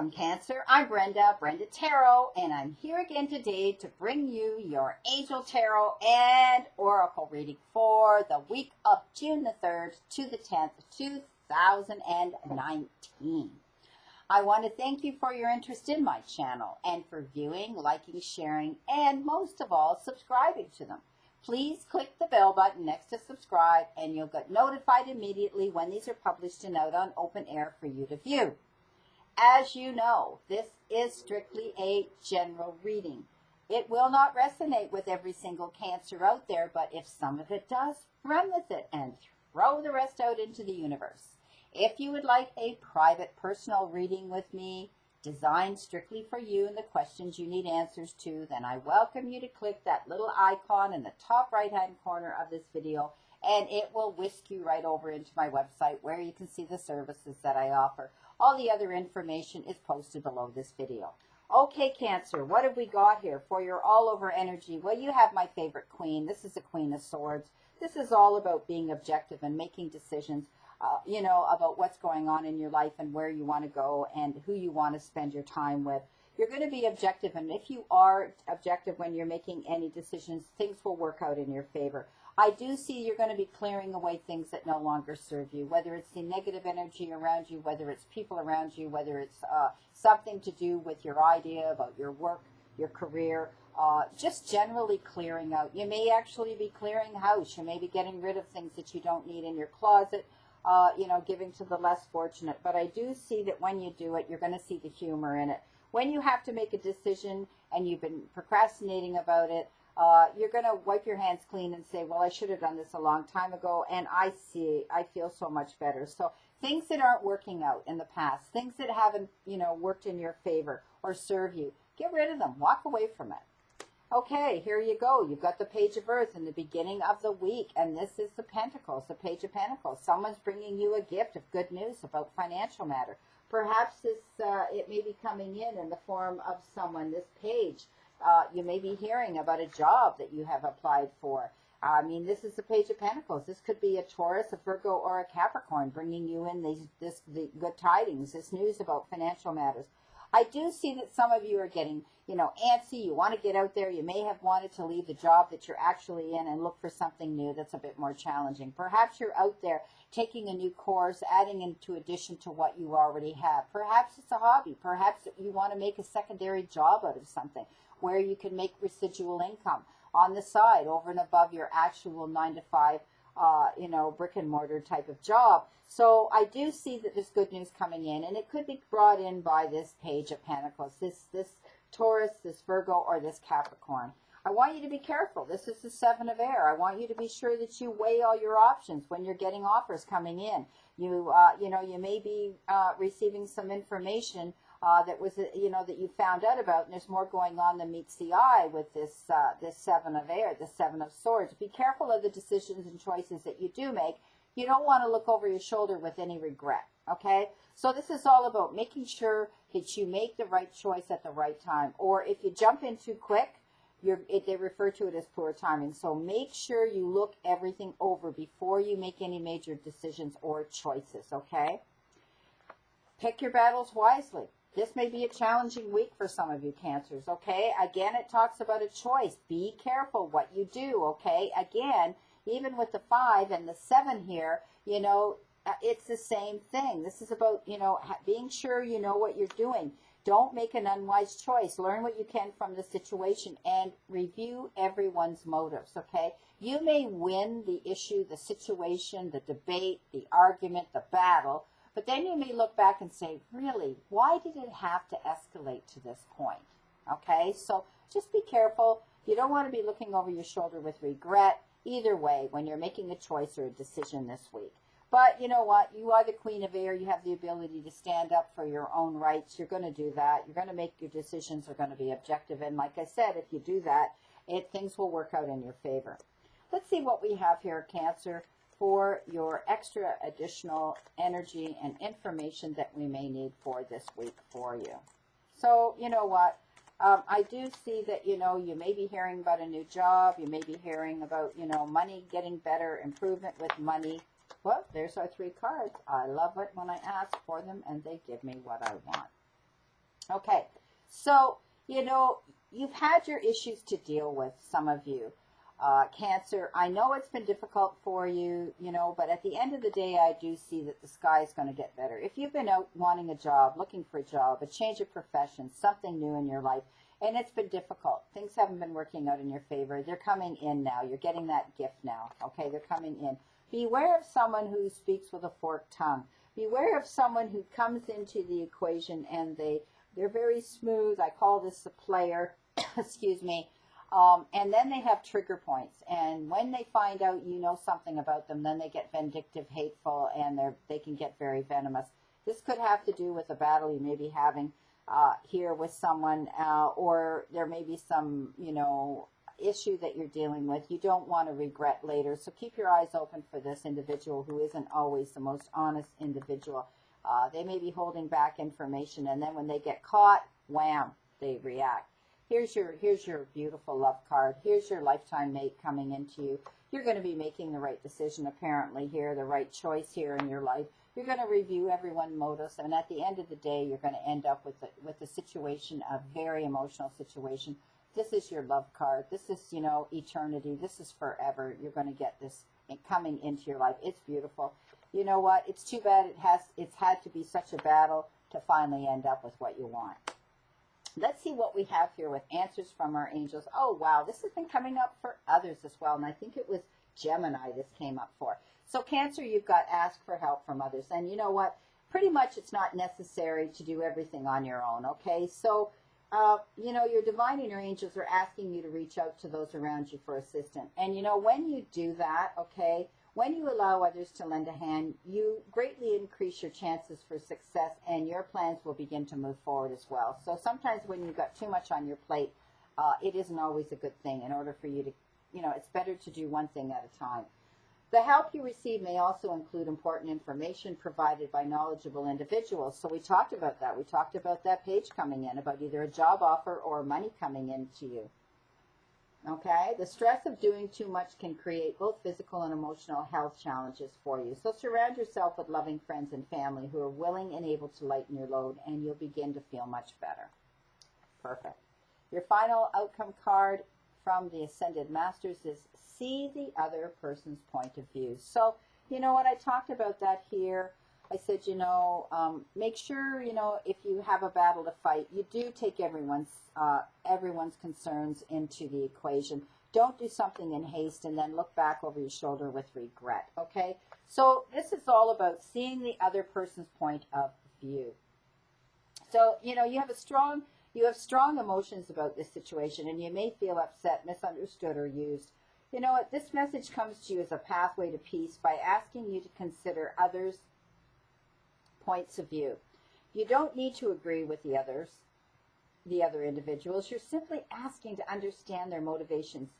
Welcome, Cancer. I'm Brenda Tarot, and I'm here again today to bring you your Angel Tarot and Oracle reading for the week of June the 3rd to the 10th, 2019. I want to thank you for your interest in my channel and for viewing, liking, sharing, and most of all, subscribing to them. Please click the bell button next to subscribe, and you'll get notified immediately when these are published and out on open air for you to view. As you know, this is strictly a general reading. It will not resonate with every single Cancer out there, but if some of it does, run with it and throw the rest out into the universe. If you would like a private personal reading with me, designed strictly for you and the questions you need answers to, then I welcome you to click that little icon in the top right-hand corner of this video, and it will whisk you right over into my website where you can see the services that I offer. All the other information is posted below this video. Okay, Cancer, what have we got here for your all-over energy? Well, you have my favorite queen. This is the Queen of Swords. This is all about being objective and making decisions, about what's going on in your life and where you want to go and who you want to spend your time with. You're going to be objective, and if you are objective when you're making any decisions, things will work out in your favor. I do see you're going to be clearing away things that no longer serve you, whether it's the negative energy around you, whether it's people around you, whether it's something to do with your idea about your work, your career, just generally clearing out. You may actually be clearing house. You may be getting rid of things that you don't need in your closet, giving to the less fortunate. But I do see that when you do it, you're going to see the humor in it. When you have to make a decision and you've been procrastinating about it, you're going to wipe your hands clean and say, well, I should have done this a long time ago, and I feel so much better. So things that aren't working out in the past, things that haven't, worked in your favor or serve you, get rid of them. Walk away from it. Okay, here you go. You've got the Page of Earth in the beginning of the week, and this is the Pentacles, the Page of Pentacles. Someone's bringing you a gift of good news about financial matter. Perhaps it may be coming in the form of someone, this page. You may be hearing about a job that you have applied for. This is the Page of Pentacles. This could be a Taurus, a Virgo, or a Capricorn bringing you in the good tidings, this news about financial matters. I do see that some of you are getting, antsy. You want to get out there. You may have wanted to leave the job that you're actually in and look for something new that's a bit more challenging. Perhaps you're out there taking a new course, adding into addition to what you already have. Perhaps it's a hobby. Perhaps you want to make a secondary job out of something where you can make residual income on the side over and above your actual 9-to-5 brick and mortar type of job. So I do see that there's good news coming in, and it could be brought in by this Page of Pentacles, this Taurus, this Virgo, or this Capricorn. I want you to be careful. This is the Seven of Air. I want you to be sure that you weigh all your options when you're getting offers coming in. You may be receiving some information that was, that you found out about, and there's more going on than meets the eye with this Seven of Air, the Seven of Swords. Be careful of the decisions and choices that you do make. You don't want to look over your shoulder with any regret, okay? So this is all about making sure that you make the right choice at the right time. Or if you jump in too quick, they refer to it as poor timing. So make sure you look everything over before you make any major decisions or choices, okay? Pick your battles wisely. This may be a challenging week for some of you Cancers, okay? Again, it talks about a choice. Be careful what you do, okay? Again, even with the 5 and the 7 here, it's the same thing. This is about, being sure you know what you're doing. Don't make an unwise choice. Learn what you can from the situation and review everyone's motives, okay? You may win the issue, the situation, the debate, the argument, the battle, but then you may look back and say, really, why did it have to escalate to this point? Okay, so just be careful. You don't want to be looking over your shoulder with regret either way when you're making a choice or a decision this week. But you know what? You are the Queen of Air. You have the ability to stand up for your own rights. You're going to do that. You're going to make your decisions are going to be objective. And like I said, if you do that, things will work out in your favor. Let's see what we have here, Cancer, for your extra additional energy and information that we may need for this week for you. So, you know what? I do see that, you may be hearing about a new job. You may be hearing about, money getting better, improvement with money. Well, there's our 3 cards. I love it when I ask for them and they give me what I want. Okay, so, you've had your issues to deal with, some of you. Cancer, I know it's been difficult for you, but at the end of the day, I do see that the sky is going to get better. If you've been out wanting a job, looking for a job, a change of profession, something new in your life, and it's been difficult, things haven't been working out in your favor, they're coming in now. You're getting that gift now, okay? They're coming in. Beware of someone who speaks with a forked tongue. Beware of someone who comes into the equation and they're very smooth. I call this the player, excuse me. And then they have trigger points. And when they find out you know something about them, then they get vindictive, hateful, and they can get very venomous. This could have to do with a battle you may be having here with someone, or there may be some, issue that you're dealing with. You don't want to regret later. So keep your eyes open for this individual who isn't always the most honest individual. They may be holding back information, and then when they get caught, wham, they react. Here's your beautiful love card. Here's your lifetime mate coming into you. You're going to be making the right decision, apparently, here, the right choice here in your life. You're going to review everyone's motives, and at the end of the day, you're going to end up with a situation, a very emotional situation. This is your love card. This is, eternity. This is forever. You're going to get this coming into your life. It's beautiful. You know what? It's too bad it's had to be such a battle to finally end up with what you want. Let's see what we have here with answers from our angels. Oh, wow. This has been coming up for others as well. And I think it was Gemini this came up for. So Cancer, you've got ask for help from others. And you know what? Pretty much it's not necessary to do everything on your own, okay? So, your divine and your angels are asking you to reach out to those around you for assistance. And, when you do that, okay, when you allow others to lend a hand, you greatly increase your chances for success, and your plans will begin to move forward as well. So sometimes when you've got too much on your plate, it isn't always a good thing. In order for you to, it's better to do one thing at a time. The help you receive may also include important information provided by knowledgeable individuals. So we talked about that. We talked about that page coming in, about either a job offer or money coming into you. Okay, the stress of doing too much can create both physical and emotional health challenges for you. So surround yourself with loving friends and family who are willing and able to lighten your load, and you'll begin to feel much better. Perfect. Your final outcome card from the Ascended Masters is see the other person's point of view. So, you know what, I talked about that here. I said, make sure, if you have a battle to fight, you do take everyone's concerns into the equation. Don't do something in haste and then look back over your shoulder with regret, okay? So this is all about seeing the other person's point of view. So, you have strong emotions about this situation, and you may feel upset, misunderstood, or used. You know what? This message comes to you as a pathway to peace by asking you to consider others' points of view. You don't need to agree with the other individuals. You're simply asking to understand their motivations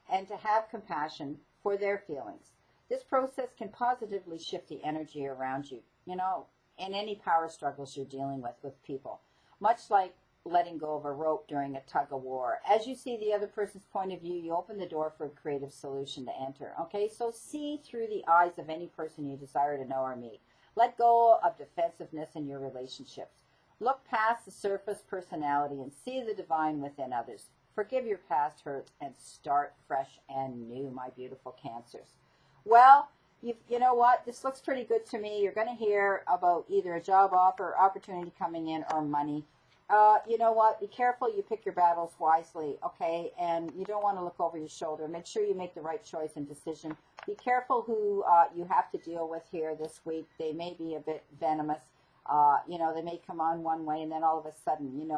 and to have compassion for their feelings. This process can positively shift the energy around you, in any power struggles you're dealing with people. Much like letting go of a rope during a tug of war. As you see the other person's point of view, you open the door for a creative solution to enter. Okay, so see through the eyes of any person you desire to know or meet. Let go of defensiveness in your relationships. Look past the surface personality and see the divine within others. Forgive your past hurts and start fresh and new, my beautiful Cancers. Well, you know what? This looks pretty good to me. You're going to hear about either a job offer, opportunity coming in, or money. You know what? Be careful you pick your battles wisely, okay? And you don't want to look over your shoulder. Make sure you make the right choice and decision. Be careful who you have to deal with here this week. They may be a bit venomous. They may come on one way, and then all of a sudden,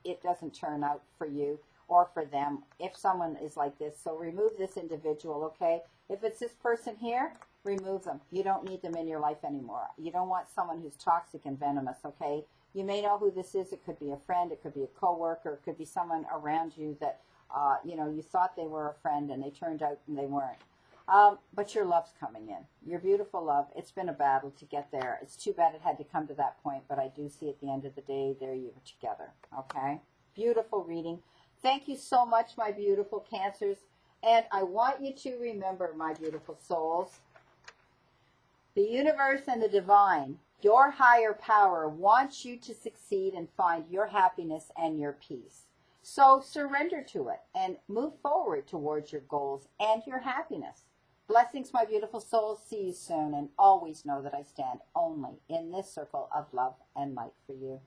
it doesn't turn out for you or for them if someone is like this. So remove this individual, okay? If it's this person here, remove them. You don't need them in your life anymore. You don't want someone who's toxic and venomous, okay? You may know who this is. It could be a friend. It could be a coworker. It could be someone around you that, you thought they were a friend and they turned out and they weren't. But your love's coming in. Your beautiful love. It's been a battle to get there. It's too bad it had to come to that point, but I do see at the end of the day, there you are together, okay? Beautiful reading. Thank you so much, my beautiful Cancers. And I want you to remember, my beautiful souls, the universe and the divine Your higher power wants you to succeed and find your happiness and your peace. So surrender to it and move forward towards your goals and your happiness. Blessings, my beautiful souls. See you soon, and always know that I stand only in this circle of love and light for you.